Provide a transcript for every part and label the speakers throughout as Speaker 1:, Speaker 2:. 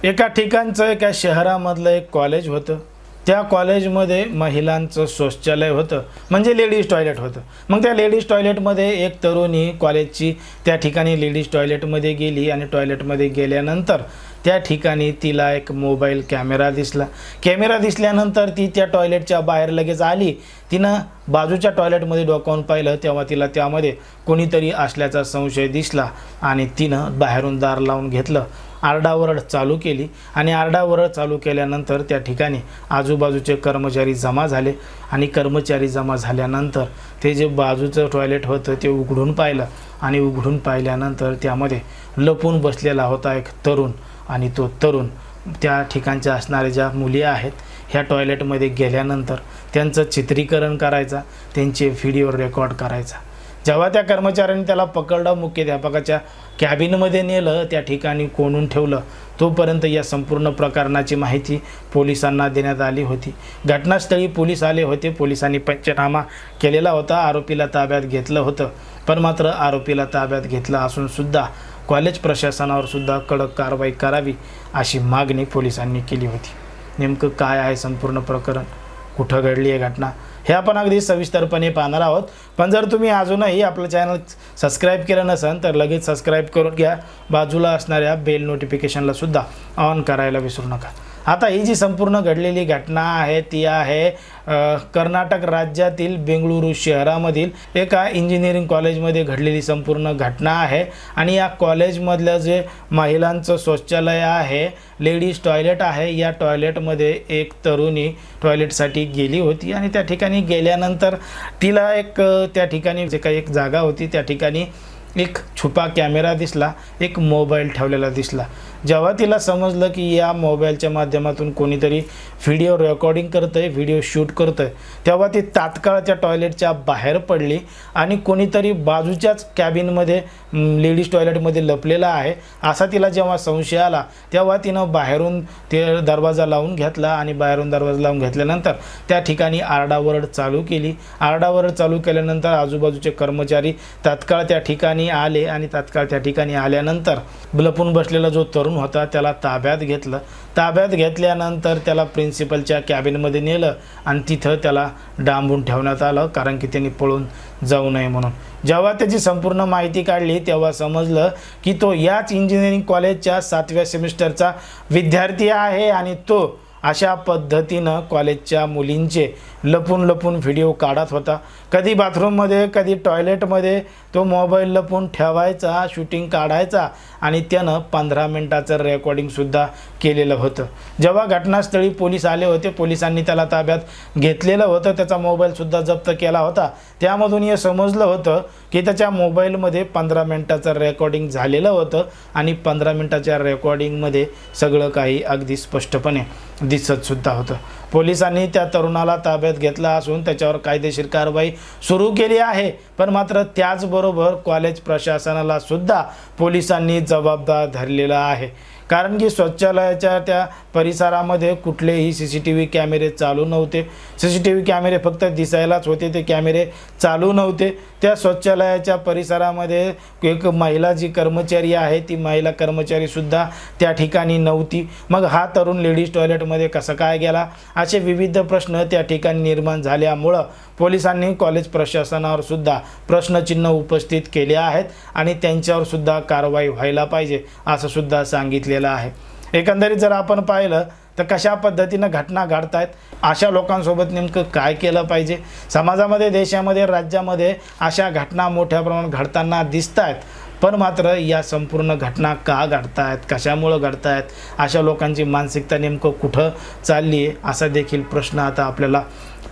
Speaker 1: एका ठिकाणचं एका शहरामधलं एक कॉलेज होतं। त्या कॉलेजमध्ये महिलांचं शौचालय होतं, म्हणजे लेडीज टॉयलेट होतं। मग त्या लेडीज टॉयलेटमध्ये एक तरुणी कॉलेजची त्या ठिकाणी लेडीज टॉयलेटमध्ये गेली आणि टॉयलेटमध्ये गेल्यानंतर त्या ठिकाणी तिला एक मोबाईल कॅमेरा दिसला। कॅमेरा दिसल्यानंतर ती त्या टॉयलेटच्या बाहेर लगेच आली। तिनं बाजूच्या टॉयलेटमध्ये डोकावून पाहिलं तेव्हा तिला त्यामध्ये कोणीतरी असल्याचा संशय दिसला आणि तिनं बाहेरून दार लावून घेतलं। आरडाओरड चालू केली आणि आरडाओरड चालू केल्यानंतर त्या ठिकाणी आजूबाजूचे कर्मचारी जमा झाले आणि कर्मचारी जमा झाल्यानंतर ते जे बाजूचं टॉयलेट होतं ते उघडून पाहिलं आणि उघडून पाहिल्यानंतर त्यामध्ये लपून बसलेला होता एक तरुण आणि तो तरुण त्या ठिकाणच्या असणाऱ्या ज्या मुली आहेत ह्या टॉयलेटमध्ये गेल्यानंतर त्यांचं चित्रीकरण करायचा, त्यांचे व्हिडिओ रेकॉर्ड करायचा। जेव्हा त्या कर्मचाऱ्यांनी त्याला पकडलं, मुख्याध्यापकाच्या कॅबिनमध्ये नेलं, त्या ठिकाणी कोंडून ठेवलं, तोपर्यंत या संपूर्ण प्रकरणाची माहिती पोलिसांना देण्यात आली होती। घटनास्थळी पोलीस आले होते, पोलिसांनी पंचनामा केलेला होता, आरोपीला ताब्यात घेतलं होतं। पण मात्र आरोपीला ताब्यात घेतलं असून सुद्धा कॉलेज प्रशासनावर सुद्धा कडक कारवाई करावी अशी मागणी पोलिसांनी केली होती। नेमकं काय आहे संपूर्ण प्रकरण, कुठं घडली आहे घटना, हे आपण अगदी सविस्तरपणे पाहणार आहोत। पण जर तुम्ही अजूनही आपलं चॅनल सबस्क्राईब केलं नसेल तर लगेच सबस्क्राईब करून घ्या, बाजूला असणाऱ्या बेल नोटिफिकेशनला सुद्धा ऑन करायला विसरू नका। आता ही जी संपूर्ण घडलेली घटना आहे ती आहे कर्नाटक राज्यातील बेंगळुरू शहरामधील एका इंजिनिअरिंग कॉलेजमध्ये घडलेली संपूर्ण घटना आहे। आणि या कॉलेजमधलं जे महिलांचं शौचालय आहे, लेडीज टॉयलेट आहे, या टॉयलेटमध्ये एक तरुणी टॉयलेटसाठी गेली होती आणि त्या ठिकाणी गेल्यानंतर तिला एक त्या ठिकाणी जे काही एक जागा होती त्या ठिकाणी एक छुपा कॅमेरा दिसला, एक मोबाईल ठेवलेला दिसला। जेव्हा तिला समजलं की या मोबाईलच्या माध्यमातून कोणीतरी व्हिडिओ रेकॉर्डिंग करतंय, व्हिडिओ शूट करतंय, तेव्हा ती तात्काळ त्या टॉयलेटच्या बाहेर पडली आणि कोणीतरी बाजूच्याच कॅबिनमध्ये लेडीज टॉयलेटमध्ये लपलेला आहे असा तिला जेव्हा संशय आला तेव्हा तिनं बाहेरून ते दरवाजा लावून घेतला आणि बाहेरून दरवाजा लावून घेतल्यानंतर त्या ठिकाणी आरडाओरड चालू केली। आरडाओरड चालू केल्यानंतर आजूबाजूचे कर्मचारी तात्काळ त्या ठिकाणी आले आणि तात्काळ त्या ठिकाणी आल्यानंतर लपून बसलेला जो तरुण होता त्याला ताब्यात घेतलं। ताब्यात घेतल्यानंतर त्याला प्रिन्सिपलच्या कॅबिनमध्ये नेलं आणि तिथं त्याला डांबून ठेवण्यात आलं, कारण की त्यांनी पळून जाऊ नये म्हणून। जेव्हा त्याची संपूर्ण माहिती काढली तेव्हा समजलं की तो याच इंजिनिअरिंग कॉलेजच्या 7व्या सेमिस्टरचा विद्यार्थी आहे आणि तो अशा पद्धतीनं कॉलेजच्या मुलींचे लपून लपून व्हिडिओ काढत होता। कधी बाथरूममध्ये, कधी टॉयलेटमध्ये तो मोबाईल लपून ठेवायचा, शूटिंग काढायचा आणि त्यानं 15 मिनिटाचं रेकॉर्डिंगसुद्धा केलेलं होतं। जेव्हा घटनास्थळी पोलीस आले होते, पोलिसांनी त्याला ताब्यात घेतलेलं होतं, त्याचा मोबाईलसुद्धा जप्त केला होता। त्यामधून हे समजलं होतं की त्याच्या मोबाईलमध्ये 15 मिनिटाचं रेकॉर्डिंग झालेलं होतं आणि 15 मिनिटाच्या रेकॉर्डिंगमध्ये सगळं काही अगदी स्पष्टपणे दिसतसुद्धा होतं। पोलिसांनी त्या तरुणाला ताब्यात घेतला असून त्याच्यावर कायदेशीर कारवाई सुरू केली आहे। पण मात्र त्याचबरोबर कॉलेज प्रशासनाला सुद्धा पोलिसांनी जबाबदार धरलेला आहे, कारण की शौचालयाच्या त्या परिसरामध्ये कुठलेही CCTV कॅमेरे चालू नव्हते। CCTV कॅमेरे फक्त दिसायलाच होते, ते कॅमेरे चालू नव्हते। त्या शौचालयाच्या परिसरामध्ये एक महिला जी कर्मचारी आहे ती महिला कर्मचारीसुद्धा त्या ठिकाणी नव्हती। मग हा तरुण लेडीज टॉयलेटमध्ये कसा काय गेला असे विविध प्रश्न त्या ठिकाणी निर्माण झाल्यामुळं पोलिसांनी कॉलेज प्रशासनावर सुद्धा प्रश्नचिन्ह उपस्थित केले आहेत आणि त्यांच्यावर सुद्धा कारवाई व्हायला पाहिजे असं सुद्धा सांगितलेलं आहे। एकंदरीत जर आपण पाहिलं तर कशा पद्धतीनं घटना घडतायत, अशा लोकांसोबत नेमकं काय केलं पाहिजे, समाजामध्ये, देशामध्ये, राज्यामध्ये अशा घटना मोठ्या प्रमाणात घडताना दिसत आहेत। पण मात्र या संपूर्ण घटना का घडतायत, कशामुळे घडतायत, अशा लोकांची मानसिकता नेमकं कुठं चालली आहे असा देखील प्रश्न आता आपल्याला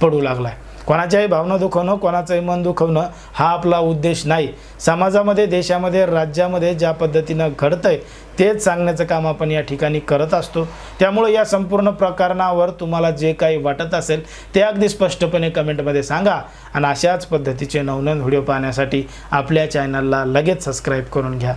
Speaker 1: पडू लागला आहे। कोणाच्याही भावना दुखवणं, कोणाचंही मन दुखवणं हा आपला उद्देश नाही। समाजामध्ये, देशामध्ये, राज्यामध्ये ज्या पद्धतीनं घडतंय तेच सांगण्याचं काम आपण या ठिकाणी करत असतो। त्यामुळे या संपूर्ण प्रकरणावर तुम्हाला जे काही वाटत असेल ते अगदी स्पष्टपणे कमेंटमध्ये सांगा आणि अशाच पद्धतीचे नवनवीन व्हिडिओ पाहण्यासाठी आपल्या चॅनलला लगेच सबस्क्राईब करून घ्या।